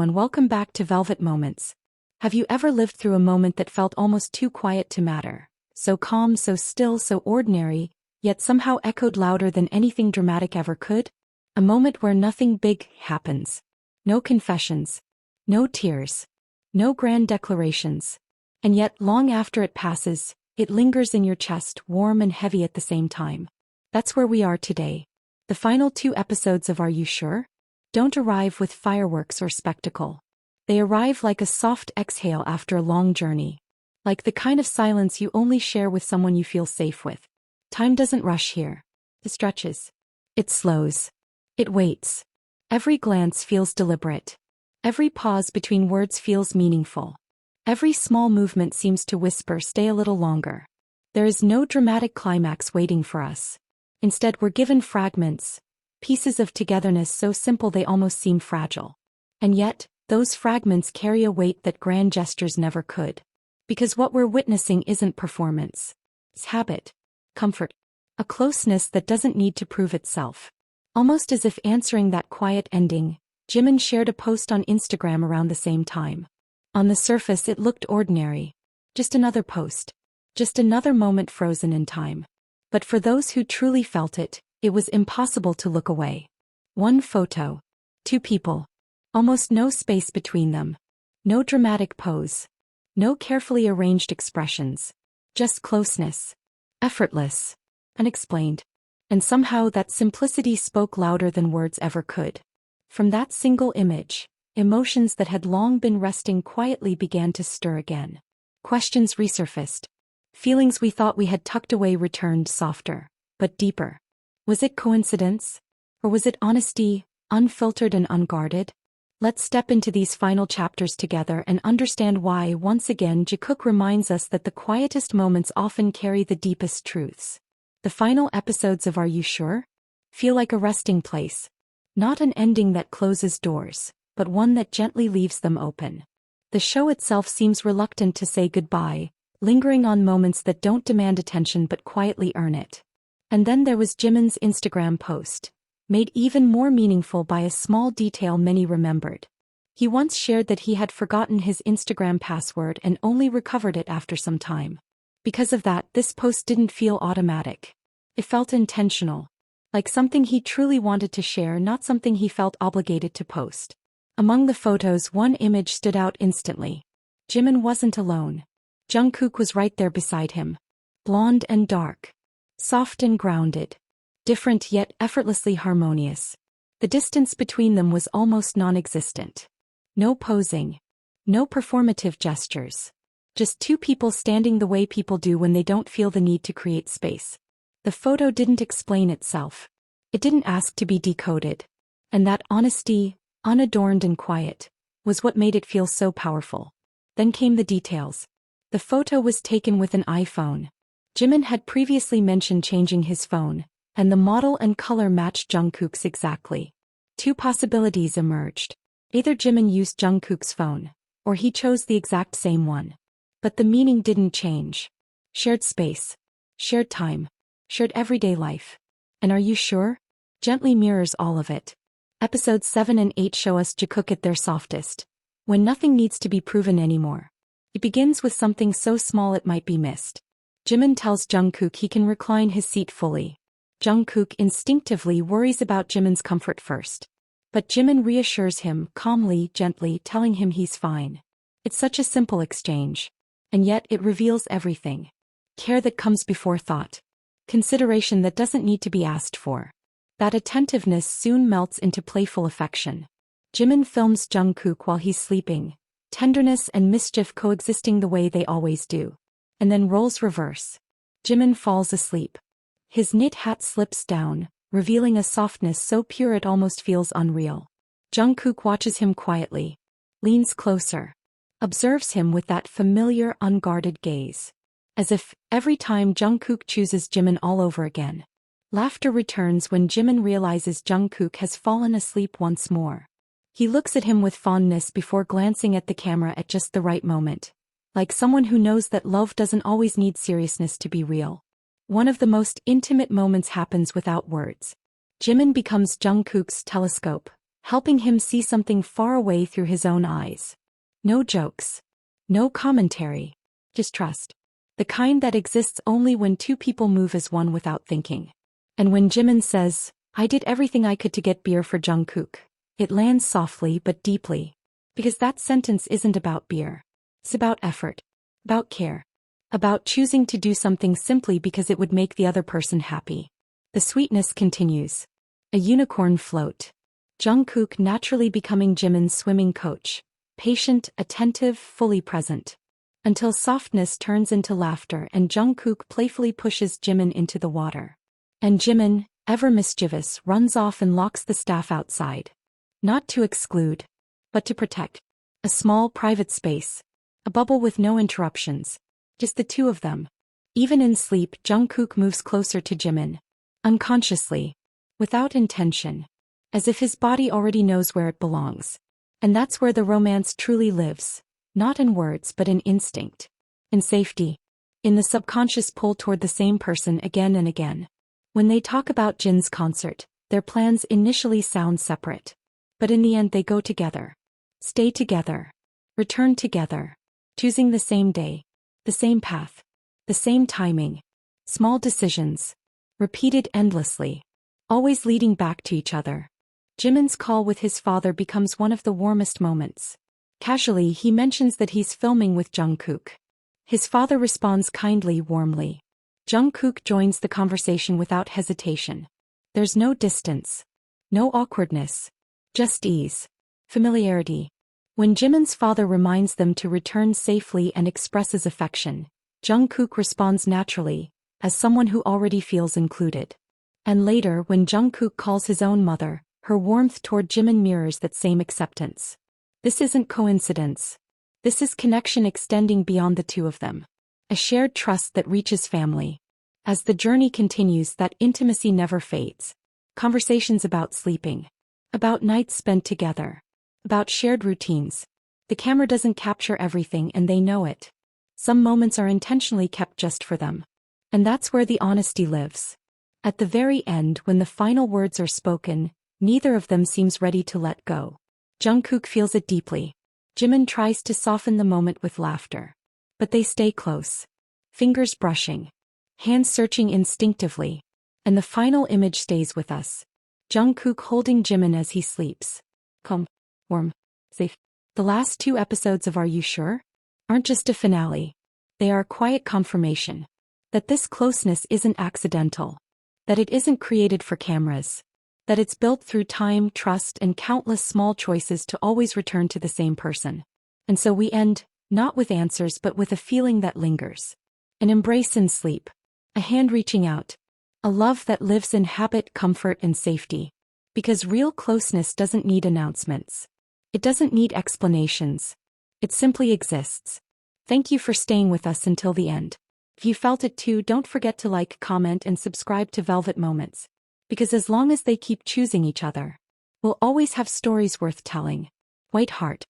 everyone, welcome back to Velvet Moments. Have you ever lived through a moment that felt almost too quiet to matter? So calm, so still, so ordinary, yet somehow echoed louder than anything dramatic ever could? A moment where nothing big happens. No confessions. No tears. No grand declarations. And yet, long after it passes, it lingers in your chest, warm and heavy at the same time. That's where we are today. The final 2 episodes of Are You Sure? Don't arrive with fireworks or spectacle. They arrive like a soft exhale after a long journey. Like the kind of silence you only share with someone you feel safe with. Time doesn't rush here. It stretches. It slows. It waits. Every glance feels deliberate. Every pause between words feels meaningful. Every small movement seems to whisper, stay a little longer. There is no dramatic climax waiting for us. Instead, we're given fragments, pieces of togetherness so simple they almost seem fragile. And yet, those fragments carry a weight that grand gestures never could. Because what we're witnessing isn't performance. It's habit. Comfort. A closeness that doesn't need to prove itself. Almost as if answering that quiet ending, Jimin shared a post on Instagram around the same time. On the surface it looked ordinary. Just another post. Just another moment frozen in time. But for those who truly felt it, it was impossible to look away. 1 photo. 2 people. Almost no space between them. No dramatic pose. No carefully arranged expressions. Just closeness. Effortless. Unexplained. And somehow that simplicity spoke louder than words ever could. From that single image, emotions that had long been resting quietly began to stir again. Questions resurfaced. Feelings we thought we had tucked away returned, softer, but deeper. Was it coincidence? Or was it honesty, unfiltered and unguarded? Let's step into these final chapters together and understand why. Once again, Jikook reminds us that the quietest moments often carry the deepest truths. The final episodes of Are You Sure? Feel like a resting place. Not an ending that closes doors, but one that gently leaves them open. The show itself seems reluctant to say goodbye, lingering on moments that don't demand attention but quietly earn it. And then there was Jimin's Instagram post, made even more meaningful by a small detail many remembered. He once shared that he had forgotten his Instagram password and only recovered it after some time. Because of that, this post didn't feel automatic. It felt intentional. Like something he truly wanted to share, not something he felt obligated to post. Among the photos, one image stood out instantly. Jimin wasn't alone. Jungkook was right there beside him. Blonde and dark. Soft and grounded. Different yet effortlessly harmonious. The distance between them was almost non-existent. No posing. No performative gestures. Just 2 people standing the way people do when they don't feel the need to create space. The photo didn't explain itself. It didn't ask to be decoded. And that honesty, unadorned and quiet, was what made it feel so powerful. Then came the details. The photo was taken with an iPhone. Jimin had previously mentioned changing his phone, and the model and color matched Jungkook's exactly. 2 possibilities emerged. Either Jimin used Jungkook's phone, or he chose the exact same one. But the meaning didn't change. Shared space. Shared time. Shared everyday life. And Are You Sure? Gently mirrors all of it. Episodes 7 and 8 show us Jikook at their softest, when nothing needs to be proven anymore. It begins with something so small it might be missed. Jimin tells Jungkook he can recline his seat fully. Jungkook instinctively worries about Jimin's comfort first. But Jimin reassures him calmly, gently, telling him he's fine. It's such a simple exchange. And yet it reveals everything. Care that comes before thought. Consideration that doesn't need to be asked for. That attentiveness soon melts into playful affection. Jimin films Jungkook while he's sleeping. Tenderness and mischief coexisting the way they always do. And then roles reverse. Jimin falls asleep. His knit hat slips down, revealing a softness so pure it almost feels unreal. Jungkook watches him quietly. Leans closer. Observes him with that familiar, unguarded gaze. As if, every time Jungkook chooses Jimin all over again. Laughter returns when Jimin realizes Jungkook has fallen asleep once more. He looks at him with fondness before glancing at the camera at just the right moment. Like someone who knows that love doesn't always need seriousness to be real. One of the most intimate moments happens without words. Jimin becomes Jungkook's telescope, helping him see something far away through his own eyes. No jokes. No commentary. Just trust. The kind that exists only when two people move as one without thinking. And when Jimin says, "I did everything I could to get beer for Jungkook," it lands softly but deeply. Because that sentence isn't about beer. It's about effort. About care. About choosing to do something simply because it would make the other person happy. The sweetness continues. A unicorn float. Jungkook naturally becoming Jimin's swimming coach. Patient, attentive, fully present. Until softness turns into laughter and Jungkook playfully pushes Jimin into the water. And Jimin, ever mischievous, runs off and locks the staff outside. Not to exclude, but to protect. A small private space. A bubble with no interruptions. Just the two of them. Even in sleep, Jungkook moves closer to Jimin. Unconsciously. Without intention. As if his body already knows where it belongs. And that's where the romance truly lives. Not in words but in instinct. In safety. In the subconscious pull toward the same person again and again. When they talk about Jin's concert, their plans initially sound separate. But in the end they go together. Stay together. Return together. Choosing the same day. The same path. The same timing. Small decisions. Repeated endlessly. Always leading back to each other. Jimin's call with his father becomes one of the warmest moments. Casually he mentions that he's filming with Jungkook. His father responds kindly, warmly. Jungkook joins the conversation without hesitation. There's no distance. No awkwardness. Just ease. Familiarity. When Jimin's father reminds them to return safely and expresses affection, Jungkook responds naturally, as someone who already feels included. And later when Jungkook calls his own mother, her warmth toward Jimin mirrors that same acceptance. This isn't coincidence. This is connection extending beyond the two of them. A shared trust that reaches family. As the journey continues, that intimacy never fades. Conversations about sleeping. About nights spent together. About shared routines. The camera doesn't capture everything and they know it. Some moments are intentionally kept just for them. And that's where the honesty lives. At the very end, when the final words are spoken, neither of them seems ready to let go. Jungkook feels it deeply. Jimin tries to soften the moment with laughter. But they stay close. Fingers brushing. Hands searching instinctively. And the final image stays with us. Jungkook holding Jimin as he sleeps. Calm, warm, safe. The last 2 episodes of Are You Sure? Aren't just a finale. They are a quiet confirmation. That this closeness isn't accidental. That it isn't created for cameras. That it's built through time, trust, and countless small choices to always return to the same person. And so we end, not with answers but with a feeling that lingers. An embrace in sleep. A hand reaching out. A love that lives in habit, comfort, and safety. Because real closeness doesn't need announcements. It doesn't need explanations. It simply exists. Thank you for staying with us until the end. If you felt it too, don't forget to like, comment, and subscribe to Velvet Moments. Because as long as they keep choosing each other, we'll always have stories worth telling. White Heart.